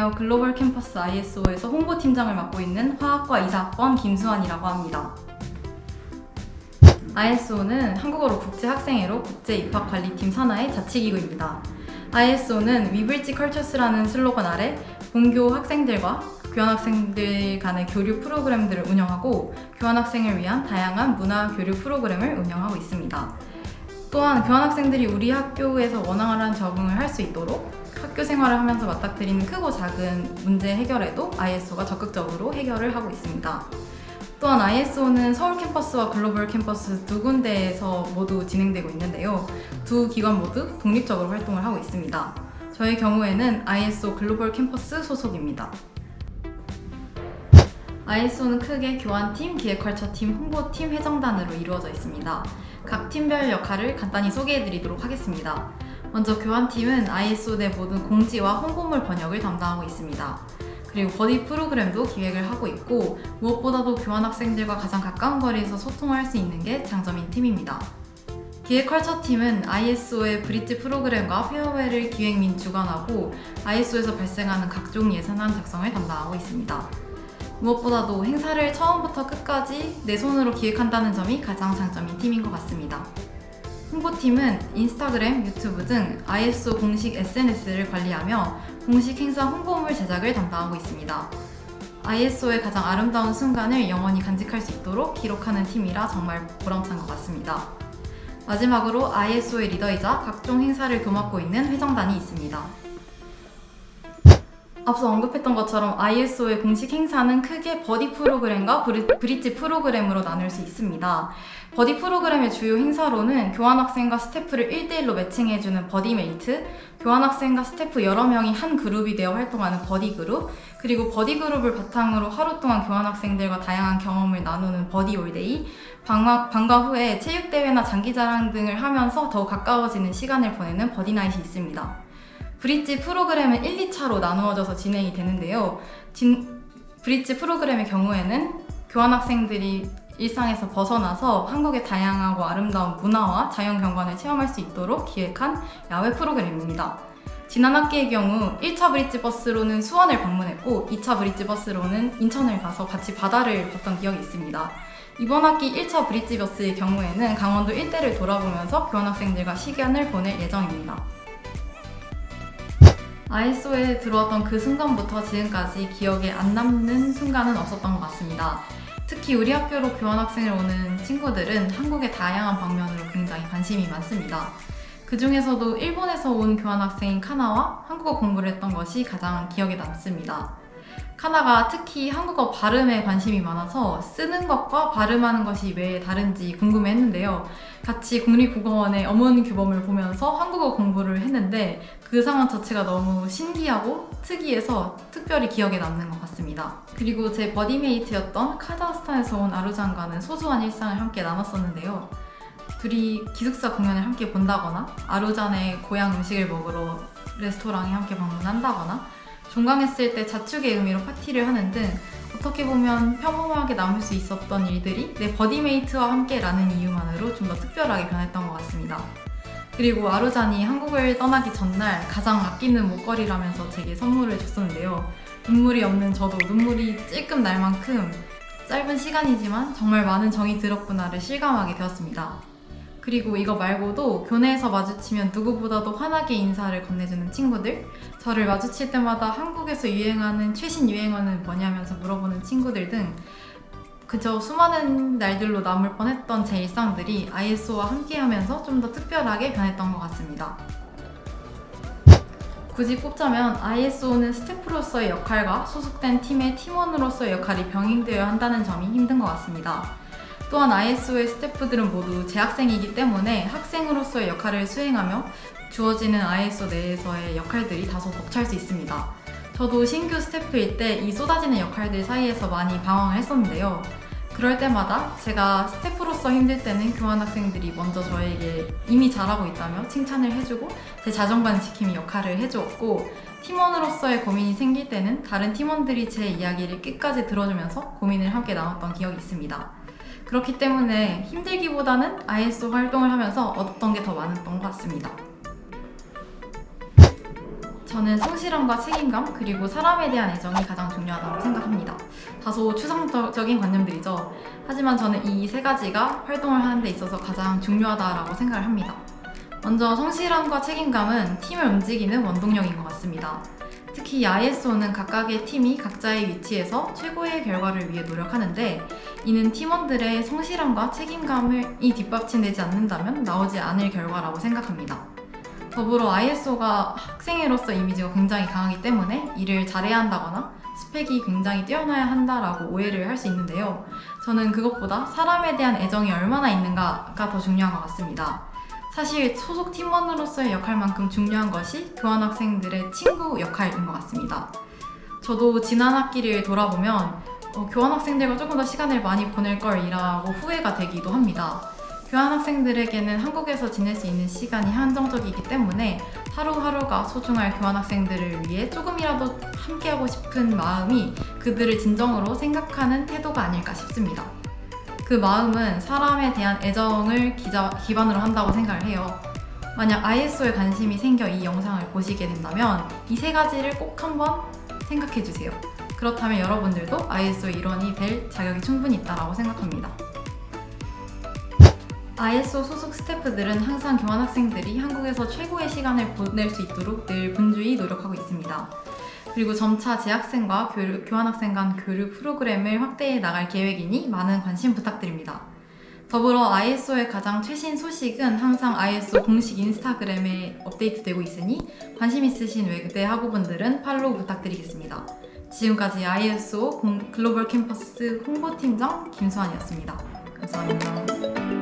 안녕하세요. 글로벌 캠퍼스 ISO에서 홍보팀장을 맡고 있는 화학과 이사학번 김수환이라고 합니다. ISO는 한국어로 국제학생회로 국제입학관리팀 산하의 자치기구입니다. ISO는 We Bridge Cultures라는 슬로건 아래 본교 학생들과 교환학생들 간의 교류 프로그램들을 운영하고 교환학생을 위한 다양한 문화 교류 프로그램을 운영하고 있습니다. 또한 교환학생들이 우리 학교에서 원활한 적응을 할 수 있도록 학교 생활을 하면서 맞닥뜨리는 크고 작은 문제 해결에도 ISO가 적극적으로 해결을 하고 있습니다. 또한 ISO는 서울 캠퍼스와 글로벌 캠퍼스 두 군데에서 모두 진행되고 있는데요. 두 기관 모두 독립적으로 활동을 하고 있습니다. 저의 경우에는 ISO 글로벌 캠퍼스 소속입니다. ISO는 크게 교환팀, 기획컬처팀, 홍보팀, 회정단으로 이루어져 있습니다. 각 팀별 역할을 간단히 소개해드리도록 하겠습니다. 먼저 교환팀은 ISO 내 모든 공지와 홍보물 번역을 담당하고 있습니다. 그리고 버디 프로그램도 기획을 하고 있고 무엇보다도 교환학생들과 가장 가까운 거리에서 소통할 수 있는 게 장점인 팀입니다. 기획컬처팀은 ISO의 브릿지 프로그램과 페어웨이를 기획 및 주관하고 ISO에서 발생하는 각종 예산안 작성을 담당하고 있습니다. 무엇보다도 행사를 처음부터 끝까지 내 손으로 기획한다는 점이 가장 장점인 팀인 것 같습니다. 홍보팀은 인스타그램, 유튜브 등 ISO 공식 SNS를 관리하며 공식 행사 홍보물 제작을 담당하고 있습니다. ISO의 가장 아름다운 순간을 영원히 간직할 수 있도록 기록하는 팀이라 정말 보람찬 것 같습니다. 마지막으로 ISO의 리더이자 각종 행사를 도맡고 있는 회정단이 있습니다. 앞서 언급했던 것처럼 ISO의 공식 행사는 크게 버디 프로그램과 브릿지 프로그램으로 나눌 수 있습니다. 버디 프로그램의 주요 행사로는 교환학생과 스태프를 1대1로 매칭해주는 버디메이트, 교환학생과 스태프 여러 명이 한 그룹이 되어 활동하는 버디 그룹, 그리고 버디 그룹을 바탕으로 하루 동안 교환학생들과 다양한 경험을 나누는 버디 올데이, 방과 후에 체육대회나 장기자랑 등을 하면서 더욱 가까워지는 시간을 보내는 버디나잇이 있습니다. 브릿지 프로그램은 1, 2차로 나누어져서 진행이 되는데요. 브릿지 프로그램의 경우에는 교환학생들이 일상에서 벗어나서 한국의 다양하고 아름다운 문화와 자연경관을 체험할 수 있도록 기획한 야외 프로그램입니다. 지난 학기의 경우 1차 브릿지 버스로는 수원을 방문했고 2차 브릿지 버스로는 인천을 가서 같이 바다를 봤던 기억이 있습니다. 이번 학기 1차 브릿지 버스의 경우에는 강원도 일대를 돌아보면서 교환학생들과 시간을 보낼 예정입니다. ISO에 들어왔던 그 순간부터 지금까지 기억에 안 남는 순간은 없었던 것 같습니다. 특히 우리 학교로 교환학생을 오는 친구들은 한국의 다양한 방면으로 굉장히 관심이 많습니다. 그 중에서도 일본에서 온 교환학생인 카나와 한국어 공부를 했던 것이 가장 기억에 남습니다. 카나가 특히 한국어 발음에 관심이 많아서 쓰는 것과 발음하는 것이 왜 다른지 궁금해했는데요. 같이 국립국어원의 어문 규범을 보면서 한국어 공부를 했는데 그 상황 자체가 너무 신기하고 특이해서 특별히 기억에 남는 것 같습니다. 그리고 제 버디메이트였던 카자흐스탄에서 온 아루잔과는 소소한 일상을 함께 나눴었는데요. 둘이 기숙사 공연을 함께 본다거나 아루잔의 고향 음식을 먹으러 레스토랑에 함께 방문한다거나 종강했을 때 자축의 의미로 파티를 하는 등 어떻게 보면 평범하게 남을 수 있었던 일들이 내 버디메이트와 함께라는 이유만으로 좀 더 특별하게 변했던 것 같습니다. 그리고 아루잔이 한국을 떠나기 전날 가장 아끼는 목걸이라면서 제게 선물을 줬었는데요. 눈물이 없는 저도 눈물이 찔끔 날 만큼 짧은 시간이지만 정말 많은 정이 들었구나를 실감하게 되었습니다. 그리고 이거 말고도 교내에서 마주치면 누구보다도 환하게 인사를 건네주는 친구들, 저를 마주칠 때마다 한국에서 유행하는 최신 유행어는 뭐냐면서 물어보는 친구들 등 그저 수많은 날들로 남을 뻔했던 제 일상들이 ISO와 함께하면서 좀 더 특별하게 변했던 것 같습니다. 굳이 꼽자면 ISO는 스태프로서의 역할과 소속된 팀의 팀원으로서의 역할이 병행되어야 한다는 점이 힘든 것 같습니다. 또한 ISO의 스태프들은 모두 재학생이기 때문에 학생으로서의 역할을 수행하며 주어지는 ISO 내에서의 역할들이 다소 벅찰 수 있습니다. 저도 신규 스태프일 때 이 쏟아지는 역할들 사이에서 많이 방황을 했었는데요. 그럴 때마다 제가 스태프로서 힘들 때는 교환학생들이 먼저 저에게 이미 잘하고 있다며 칭찬을 해주고 제 자존감 지킴이 역할을 해주었고 팀원으로서의 고민이 생길 때는 다른 팀원들이 제 이야기를 끝까지 들어주면서 고민을 함께 나눴던 기억이 있습니다. 그렇기 때문에 힘들기보다는 ISO 활동을 하면서 얻었던 게 더 많았던 것 같습니다. 저는 성실함과 책임감 그리고 사람에 대한 애정이 가장 중요하다고 생각합니다. 다소 추상적인 관념들이죠. 하지만 저는 이 세 가지가 활동을 하는 데 있어서 가장 중요하다고 생각을 합니다. 먼저 성실함과 책임감은 팀을 움직이는 원동력인 것 같습니다. 특히 ISO는 각각의 팀이 각자의 위치에서 최고의 결과를 위해 노력하는데 이는 팀원들의 성실함과 책임감이 뒷받침되지 않는다면 나오지 않을 결과라고 생각합니다. 더불어 ISO가 학생으로서 이미지가 굉장히 강하기 때문에 일을 잘해야 한다거나 스펙이 굉장히 뛰어나야 한다라고 오해를 할 수 있는데요. 저는 그것보다 사람에 대한 애정이 얼마나 있는가가 더 중요한 것 같습니다. 사실 소속 팀원으로서의 역할만큼 중요한 것이 교환학생들의 친구 역할인 것 같습니다. 저도 지난 학기를 돌아보면 교환학생들과 조금 더 시간을 많이 보낼 걸이라고 후회가 되기도 합니다. 교환학생들에게는 한국에서 지낼 수 있는 시간이 한정적이기 때문에 하루하루가 소중할 교환학생들을 위해 조금이라도 함께하고 싶은 마음이 그들을 진정으로 생각하는 태도가 아닐까 싶습니다. 그 마음은 사람에 대한 애정을 기반으로 한다고 생각을 해요. 만약 ISO에 관심이 생겨 이 영상을 보시게 된다면 이 세 가지를 꼭 한번 생각해 주세요. 그렇다면 여러분들도 ISO 일원이 될 자격이 충분히 있다고 생각합니다. ISO 소속 스태프들은 항상 교환학생들이 한국에서 최고의 시간을 보낼 수 있도록 늘 분주히 노력하고 있습니다. 그리고 점차 재학생과 교환학생 간 교류 프로그램을 확대해 나갈 계획이니 많은 관심 부탁드립니다. 더불어 ISO의 가장 최신 소식은 항상 ISO 공식 인스타그램에 업데이트되고 있으니 관심 있으신 외대 학우분들은 팔로우 부탁드리겠습니다. 지금까지 ISO 글로벌 캠퍼스 홍보팀장 김수환이었습니다. 감사합니다.